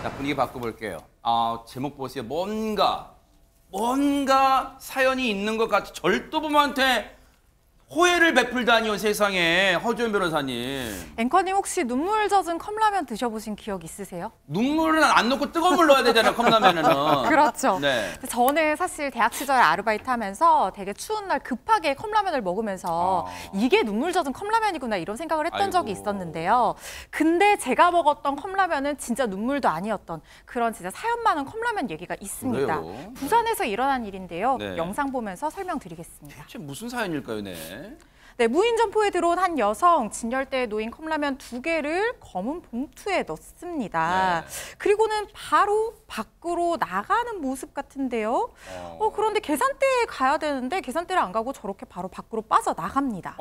자, 분위기 바꿔볼게요. 제목 보세요. 뭔가 사연이 있는 것 같아. 절도범한테 호혜를 베풀다니요, 세상에. 허주연 변호사님. 앵커님 혹시 눈물 젖은 컵라면 드셔보신 기억 있으세요? 눈물은 안 넣고 뜨거운 물 넣어야 되잖아요, 컵라면은. 그렇죠. 네. 저는 사실 대학 시절에 아르바이트 하면서 되게 추운 날 급하게 컵라면을 먹으면서 이게 눈물 젖은 컵라면이구나 이런 생각을 했던 적이 있었는데요. 근데 제가 먹었던 컵라면은 진짜 눈물도 아니었던 그런 진짜 사연 많은 컵라면 얘기가 있습니다. 그래요? 부산에서 일어난 일인데요. 네. 영상 보면서 설명드리겠습니다. 대체 무슨 사연일까요, 네? 네, 무인점포에 들어온 한 여성, 진열대에 놓인 컵라면 2개를 검은 봉투에 넣습니다. 네. 그리고는 바로 밖으로 나가는 모습 같은데요. 그런데 계산대에 가야 되는데 계산대를 안 가고 저렇게 바로 밖으로 빠져나갑니다.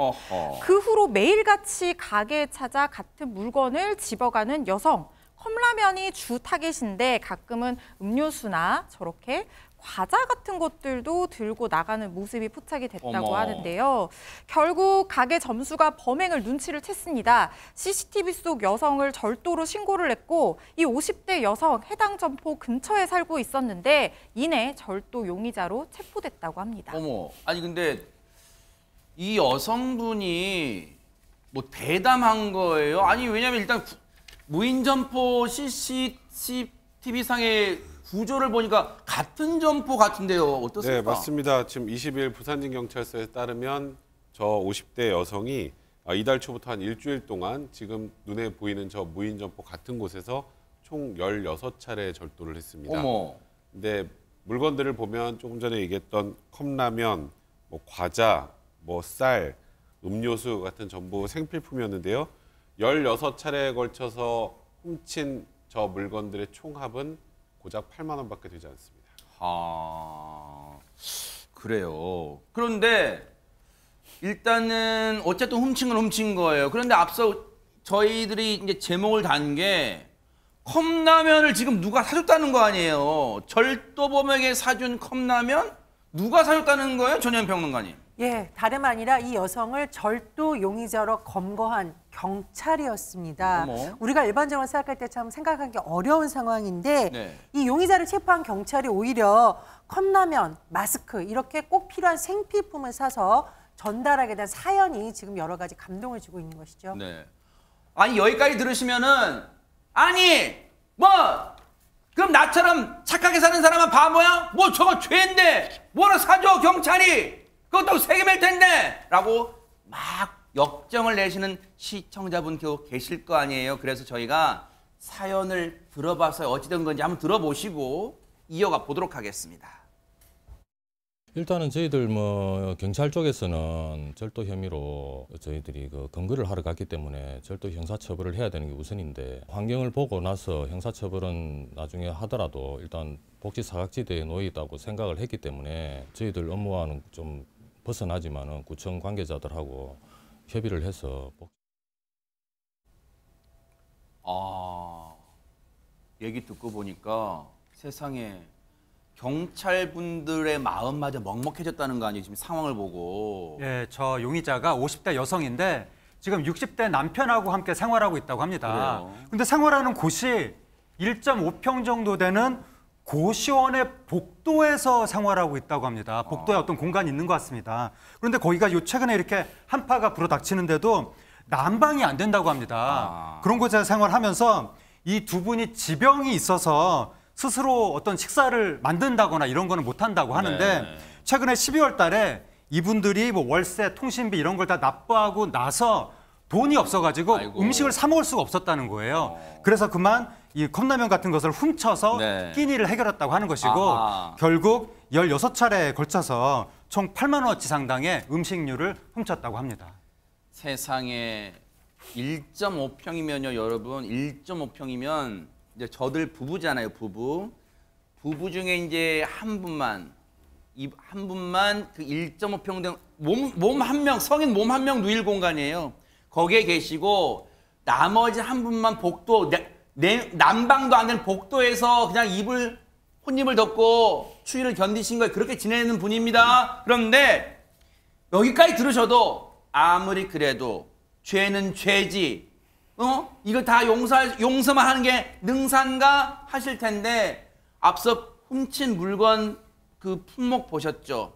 그 후로 매일같이 가게에 찾아 같은 물건을 집어가는 여성. 컵라면이 주 타겟인데 가끔은 음료수나 저렇게 과자 같은 것들도 들고 나가는 모습이 포착이 됐다고 하는데요. 결국 가게 점수가 범행을 눈치를 챘습니다. CCTV 속 여성을 절도로 신고를 했고 이 50대 여성 해당 점포 근처에 살고 있었는데 이내 절도 용의자로 체포됐다고 합니다. 아니 근데 이 여성분이 뭐 대담한 거예요? 아니 왜냐면 일단 무인점포 CCTV상의 구조를 보니까 같은 점포 같은데요. 어떻습니까? 네, 맞습니다. 지금 20일 부산진경찰서에 따르면 저 50대 여성이 이달 초부터 한 일주일 동안 지금 눈에 보이는 저 무인점포 같은 곳에서 총 16차례 절도를 했습니다. 근데 물건들을 보면 조금 전에 얘기했던 컵라면, 뭐 과자, 뭐 쌀, 음료수 같은 전부 생필품이었는데요. 16차례에 걸쳐서 훔친 저 물건들의 총합은 고작 8만 원밖에 되지 않습니다. 그래요. 그런데 일단은 어쨌든 훔친 건 훔친 거예요. 그런데 앞서 저희들이 이제 제목을 단 게 컵라면을 지금 누가 사줬다는 거 아니에요. 절도범에게 사준 컵라면? 누가 사줬다는 거예요, 전현 평론가님? 예, 다름 아니라 이 여성을 절도 용의자로 검거한 경찰이었습니다. 우리가 일반적으로 생각할 때 참 생각하기 어려운 상황인데 네. 이 용의자를 체포한 경찰이 오히려 컵라면, 마스크 이렇게 꼭 필요한 생필품을 사서 전달하게 된 사연이 지금 여러 가지 감동을 주고 있는 것이죠. 네. 아니 여기까지 들으시면은 그럼 나처럼 착하게 사는 사람은 바보야? 뭐 저거 죄인데 뭐라 사줘 경찰이? 그것도 세금일 텐데! 라고 막 역정을 내시는 시청자분 계실 거 아니에요. 그래서 저희가 사연을 들어봐서 어찌된 건지 한번 들어보시고 이어가 보도록 하겠습니다. 일단은 저희들 경찰 쪽에서는 절도 혐의로 저희들이 검거를 하러 갔기 때문에 절도 형사처벌을 해야 되는 게 우선인데 환경을 보고 나서 형사처벌은 나중에 하더라도 일단 복지 사각지대에 놓여 있다고 생각을 했기 때문에 저희들 업무와는 좀 벗어나지만은 구청 관계자들하고 협의를 해서 얘기 듣고 보니까 세상에 경찰분들의 마음마저 먹먹해졌다는 거 아니에요? 지금 상황을 보고. 예, 저 용의자가 50대 여성인데 지금 60대 남편하고 함께 생활하고 있다고 합니다. 그런데 생활하는 곳이 1.5평 정도 되는 고시원의 복도에서 생활하고 있다고 합니다. 복도에 어떤 공간이 있는 것 같습니다. 그런데 거기가 최근에 이렇게 한파가 불어닥치는데도 난방이 안 된다고 합니다. 그런 곳에서 생활하면서 이 두 분이 지병이 있어서 스스로 어떤 식사를 만든다거나 이런 거는 못한다고 하는데 최근에 12월 달에 이분들이 뭐 월세, 통신비 이런 걸 다 납부하고 나서 돈이 없어가지고 음식을 사 먹을 수가 없었다는 거예요. 그래서 그만 이 컵라면 같은 것을 훔쳐서 끼니를 해결했다고 하는 것이고 결국 16차례에 걸쳐서 총 8만 원어치 상당의 음식류를 훔쳤다고 합니다. 세상에 1.5평이면요, 여러분. 1.5평이면 이제 저들 부부잖아요, 부부 중에 이제 한 분만 그 1.5평 된 몸 한 명, 성인 몸 한 명 누일 공간이에요. 거기에 계시고 나머지 한 분만 복도, 난방도 안 되는 복도에서 그냥 혼입을 덮고 추위를 견디신 거예요. 그렇게 지내는 분입니다. 그런데 여기까지 들으셔도 아무리 그래도 죄는 죄지. 이거 다 용서만 하는 게 능사인가 하실 텐데 앞서 훔친 물건 그 품목 보셨죠?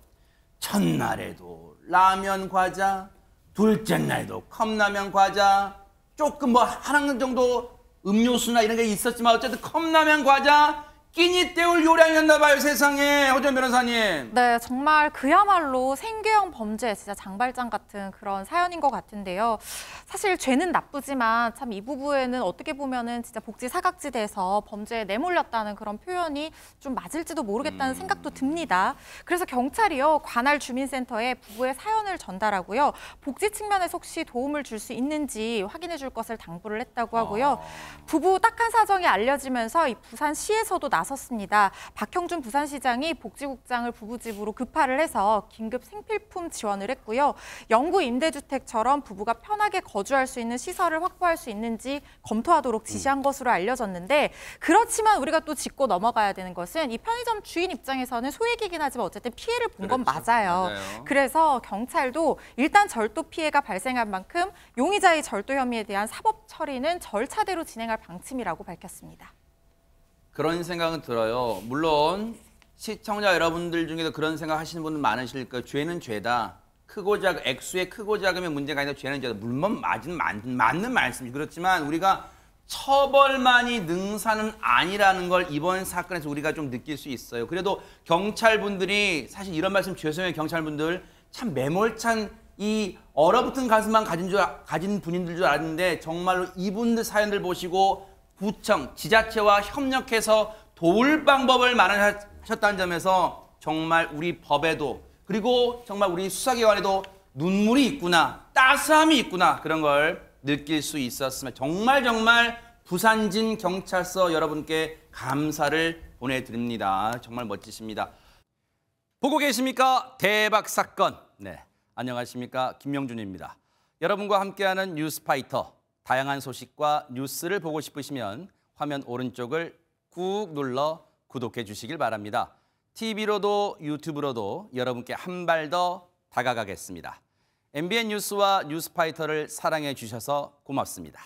첫날에도 라면 과자, 둘째 날도 컵라면 과자, 조금 뭐 하나 정도 음료수나 이런 게 있었지만 어쨌든 컵라면 과자 끼니 때울 요량이었나 봐요, 세상에. 허전 변호사님. 네, 정말 그야말로 생계형 범죄, 진짜 장발장 같은 그런 사연인 것 같은데요. 사실 죄는 나쁘지만 참 이 부부에는 어떻게 보면은 진짜 복지 사각지대에서 범죄에 내몰렸다는 그런 표현이 좀 맞을지도 모르겠다는 생각도 듭니다. 그래서 경찰이요, 관할 주민센터에 부부의 사연을 전달하고요. 복지 측면에서 혹시 도움을 줄 수 있는지 확인해 줄 것을 당부를 했다고 하고요. 부부 딱한 사정이 알려지면서 이 부산시에서도 나섰습니다. 박형준 부산시장이 복지국장을 부부 집으로 급파를 해서 긴급 생필품 지원을 했고요. 영구 임대주택처럼 부부가 편하게 거주할 수 있는 시설을 확보할 수 있는지 검토하도록 지시한 것으로 알려졌는데, 그렇지만 우리가 또 짚고 넘어가야 되는 것은 이 편의점 주인 입장에서는 소액이긴 하지만 어쨌든 피해를 본 건 맞아요. 그래서 경찰도 일단 절도 피해가 발생한 만큼 용의자의 절도 혐의에 대한 사법 처리는 절차대로 진행할 방침이라고 밝혔습니다. 그런 생각은 들어요. 물론 시청자 여러분들 중에도 그런 생각 하시는 분들 많으실 거예요. 죄는 죄다. 크고 작은, 액수의 크고 작음의 문제가 아니라 죄는 죄다. 물론 맞는 말씀이죠. 그렇지만 우리가 처벌만이 능사는 아니라는 걸 이번 사건에서 우리가 좀 느낄 수 있어요. 그래도 경찰분들이, 사실 이런 말씀 죄송해요, 경찰분들. 참 매몰찬 이 얼어붙은 가슴만 가진 분인들 줄 알았는데 정말로 이분들 사연들 보시고 구청, 지자체와 협력해서 도울 방법을 마련하셨다는 점에서 정말 우리 법에도, 그리고 정말 우리 수사기관에도 눈물이 있구나, 따스함이 있구나, 그런 걸 느낄 수 있었으면 정말 부산진 경찰서 여러분께 감사를 보내드립니다. 정말 멋지십니다. 보고 계십니까? 대박 사건. 네, 안녕하십니까? 김명준입니다. 여러분과 함께하는 뉴스파이터. 다양한 소식과 뉴스를 보고 싶으시면 화면 오른쪽을 꾹 눌러 구독해 주시길 바랍니다. TV로도 유튜브로도 여러분께 한 발 더 다가가겠습니다. MBN 뉴스와 뉴스파이터를 사랑해 주셔서 고맙습니다.